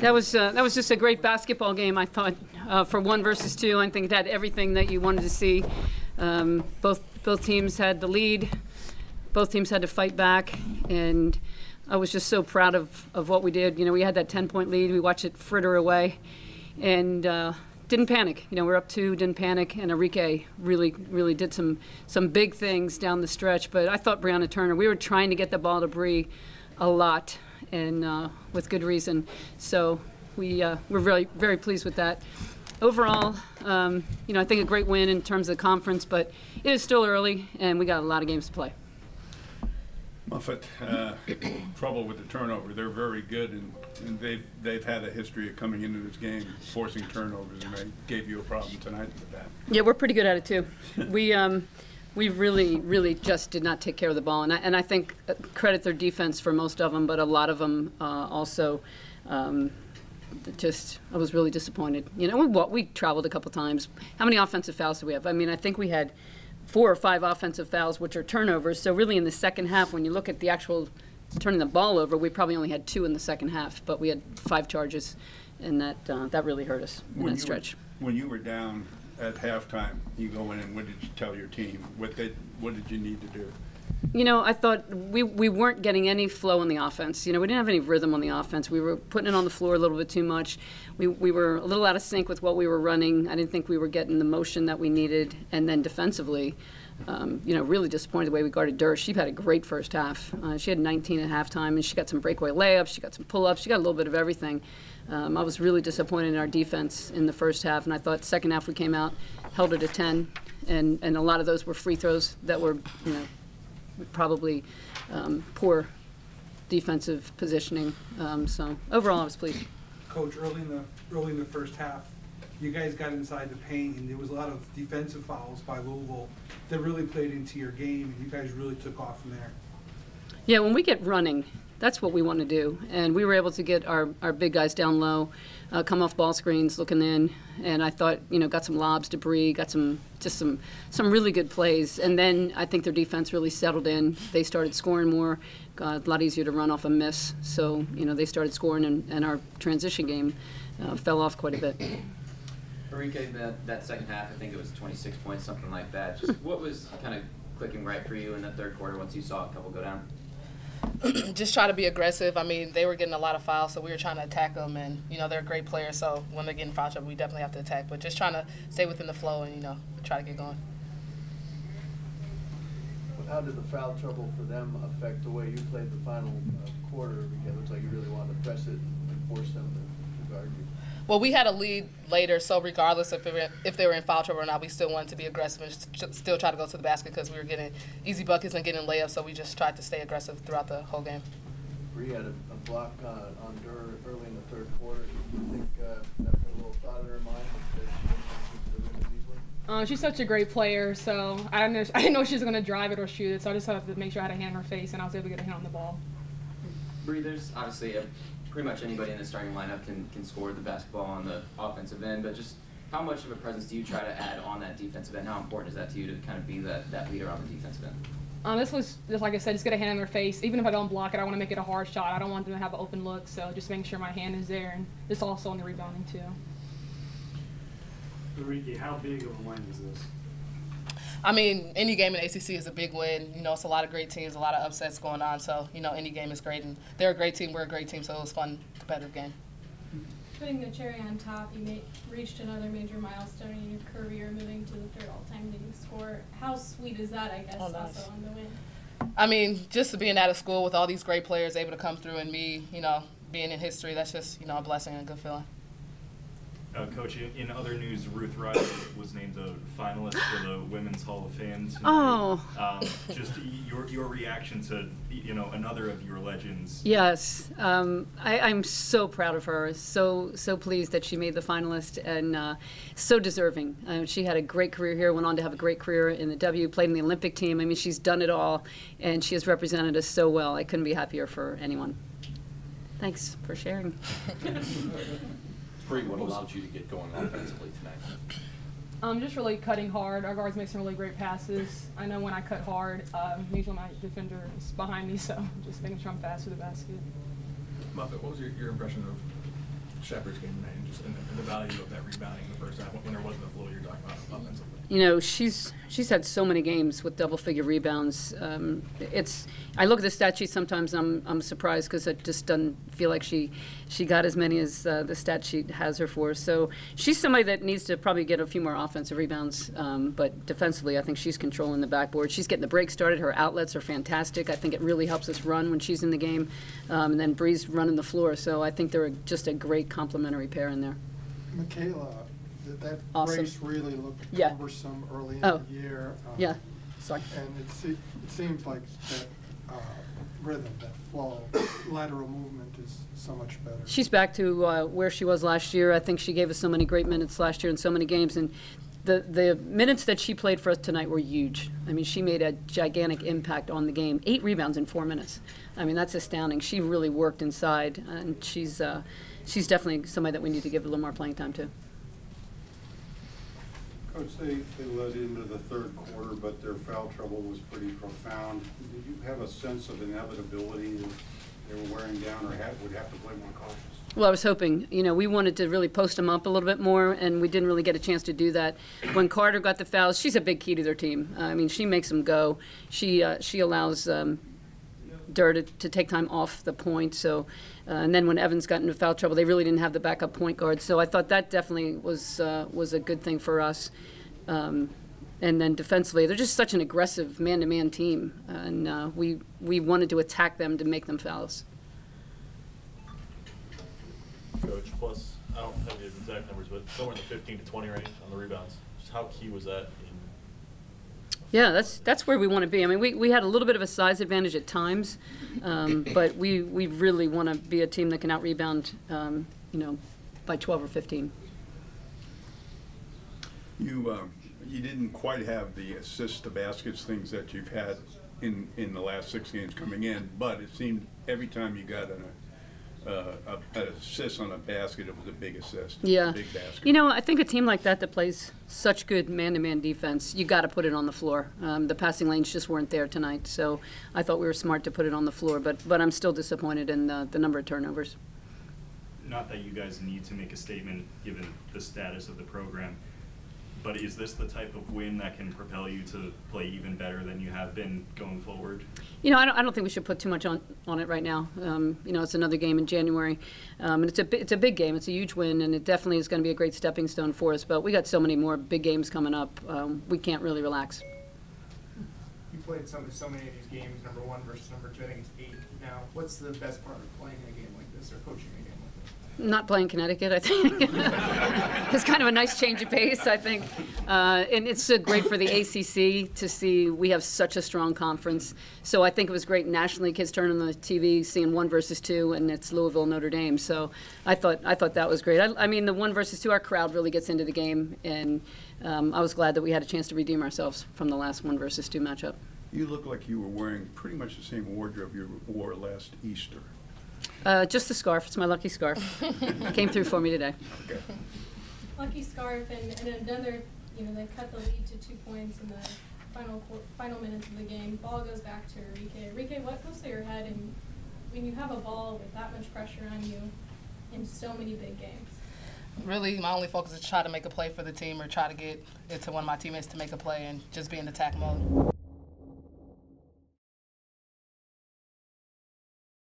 That was just a great basketball game, I thought, for 1 versus 2. I think it had everything that you wanted to see. Both teams had the lead. Both teams had to fight back, and I was just so proud of what we did. You know, we had that 10-point lead. We watched it fritter away, and didn't panic. You know, we're up 2, didn't panic, and Enrique really did some big things down the stretch. But I thought Brianna Turner, we were trying to get the ball to Bree a lot, and with good reason. So we're very pleased with that. Overall, you know, I think a great win in terms of the conference, but it is still early, and we got a lot of games to play. Muffet, trouble with the turnover. They're very good, and they've had a history of coming into this game forcing turnovers, and they gave you a problem tonight with that. Yeah, we're pretty good at it too. We really just did not take care of the ball, and I think credit their defense for most of them, but a lot of them also. I was really disappointed. You know, we traveled a couple times. How many offensive fouls do we have? I mean, I think we had 4 or 5 offensive fouls, which are turnovers. So really in the second half, when you look at the actual turning the ball over, we probably only had 2 in the second half, but we had 5 charges, and that really hurt us in that stretch. When you were down at halftime, you go in and what did you tell your team? What did you need to do? You know, I thought we weren't getting any flow in the offense. You know, we didn't have any rhythm on the offense. We were putting it on the floor a little bit too much. We were a little out of sync with what we were running. I didn't think we were getting the motion that we needed. And then defensively, you know, really disappointed the way we guarded Durst. She had a great first half. She had 19 at halftime, and she got some breakaway layups. She got some pull-ups. She got a little bit of everything. I was really disappointed in our defense in the first half, and I thought second half we came out, held it at 10, and a lot of those were free throws that were, you know, probably poor defensive positioning. So overall, I was pleased. Coach, early in the first half, you guys got inside the paint, and there was a lot of defensive fouls by Louisville that really played into your game, and you guys really took off from there. Yeah, when we get running, that's what we want to do. And we were able to get our big guys down low, come off ball screens, looking in, and I thought, you know, got some lobs, debris, got some really good plays. And then I think their defense really settled in. They started scoring more, got a lot easier to run off a miss. So, you know, they started scoring, and our transition game fell off quite a bit. Enrique, that second half, I think it was 26 points, something like that. Just what was kind of clicking right for you in the third quarter once you saw a couple go down? Just try to be aggressive. I mean, they were getting a lot of fouls, so we were trying to attack them. And, you know, they're great players, so when they're getting foul trouble, we definitely have to attack. But just trying to stay within the flow and, you know, try to get going. How did the foul trouble for them affect the way you played the final quarter? Because it looks like you really wanted to press it and force them to guard you. Well, we had a lead later, so regardless if they were in foul trouble or not, we still wanted to be aggressive and still try to go to the basket because we were getting easy buckets and getting layups, so we just tried to stay aggressive throughout the whole game. Bree had a block on Durr early in the third quarter. Do you think that put a little thought in her mind that she didn't win it easily? She's such a great player, so I didn't know she was going to drive it or shoot it, so I just had to make sure I had a hand in her face, and I was able to get a hand on the ball. Bree, there's obviously pretty much anybody in the starting lineup can score the basketball on the offensive end, but just how much of a presence do you try to add on that defensive end? How important is that to you to kind of be that leader on the defensive end? This was, just like I said, just get a hand in their face. Even if I don't block it, I want to make it a hard shot. I don't want them to have an open look, so just making sure my hand is there, and it's also on the rebounding too. Enrique, how big of a win is this? I mean, any game in ACC is a big win. You know, it's a lot of great teams, a lot of upsets going on. So, you know, any game is great. And they're a great team, we're a great team, so it was a fun, competitive game. Putting the cherry on top, you reached another major milestone in your career, moving to the 3rd all-time leading scorer. How sweet is that, I guess, nice. Also on the win? I mean, just being out of school with all these great players able to come through and me, you know, being in history, that's just, you know, a blessing and a good feeling. Coach, in other news, Ruth Riley was named a finalist for the Women's Hall of Fame tonight. Oh. Just your reaction to, you know, another of your legends. Yes, I'm so proud of her. So pleased that she made the finalist, and so deserving. She had a great career here, went on to have a great career in the W, played in the Olympic team. I mean, she's done it all, and she has represented us so well. I couldn't be happier for anyone. Thanks for sharing. What allowed you to get going offensively tonight? Just really cutting hard. Our guards make some really great passes. I know when I cut hard, usually my defender is behind me, so just making sure I'm fast to the basket. Muffet, what was your impression of Shepherd's game tonight, and just and the value of that rebounding in the first half when there wasn't a flow you're talking about offensively. You know, she's had so many games with double-figure rebounds. I look at the stat sheet sometimes. I'm surprised because it just doesn't feel like she got as many as the stat sheet has her for. So she's somebody that needs to probably get a few more offensive rebounds. But defensively, I think she's controlling the backboard. She's getting the break started. Her outlets are fantastic. I think it really helps us run when she's in the game. And then Bree's running the floor. So I think they're just a great complementary pair in there. Michaela, did that Awesome. brace really look Yeah. cumbersome early in Oh. the year? Yeah. Sorry. And it seems like that rhythm, that flow, lateral movement is so much better. She's back to where she was last year. I think she gave us so many great minutes last year in so many games, and the minutes that she played for us tonight were huge. I mean, she made a gigantic impact on the game. 8 rebounds in 4 minutes. I mean, that's astounding. She really worked inside, and she's definitely somebody that we need to give a little more playing time to. Coach, they led into the third quarter, but their foul trouble was pretty profound. Did you have a sense of inevitability if they were wearing down or would have to play more cautious? Well, I was hoping, you know, we wanted to really post them up a little bit more, and we didn't really get a chance to do that. When Carter got the fouls, she's a big key to their team. I mean, she makes them go. She allows Durr to take time off the point. So, and then when Evans got into foul trouble, they really didn't have the backup point guard. So I thought that definitely was a good thing for us. And then defensively, they're just such an aggressive man-to-man team, and we wanted to attack them to make them fouls. Coach, plus, I don't have the exact numbers, but somewhere in the 15 to 20 range on the rebounds. Just how key was that? Yeah, that's where we want to be. I mean, we had a little bit of a size advantage at times, but we really want to be a team that can out-rebound, you know, by 12 or 15. You didn't quite have the assist to baskets things that you've had in the last 6 games coming in, but it seemed every time you got an assist on a basket, it was a big assist. Yeah. Big basket. You know, I think a team like that plays such good man-to-man defense, you got to put it on the floor. The passing lanes just weren't there tonight, so I thought we were smart to put it on the floor, but I'm still disappointed in the number of turnovers. Not that you guys need to make a statement given the status of the program, but is this the type of win that can propel you to play even better than you have been going forward? You know, I don't think we should put too much on it right now. You know, it's another game in January, and it's a big game. It's a huge win, and it definitely is going to be a great stepping stone for us. But we got so many more big games coming up. We can't really relax. You played so many of these games, number 1 versus number 2. I think it's 8 now. What's the best part of playing in a game like this or coaching a game like this? Not playing Connecticut, I think. It's kind of a nice change of pace, I think. And it's great for the ACC to see we have such a strong conference. So I think it was great nationally, kids turning on the TV, seeing 1 versus 2, and it's Louisville, Notre Dame. So I thought that was great. I mean, the 1 versus 2, our crowd really gets into the game, and I was glad that we had a chance to redeem ourselves from the last 1 versus 2 matchup. You look like you were wearing pretty much the same wardrobe you wore last Easter. Just the scarf. It's my lucky scarf. Came through for me today. Okay. Lucky scarf, and another, you know, they cut the lead to 2 points in the final minutes of the game. Ball goes back to Enrique. Enrique, what goes through your head and when you have a ball with that much pressure on you in so many big games? Really, my only focus is try to make a play for the team or try to get it to one of my teammates to make a play and just be in attack mode.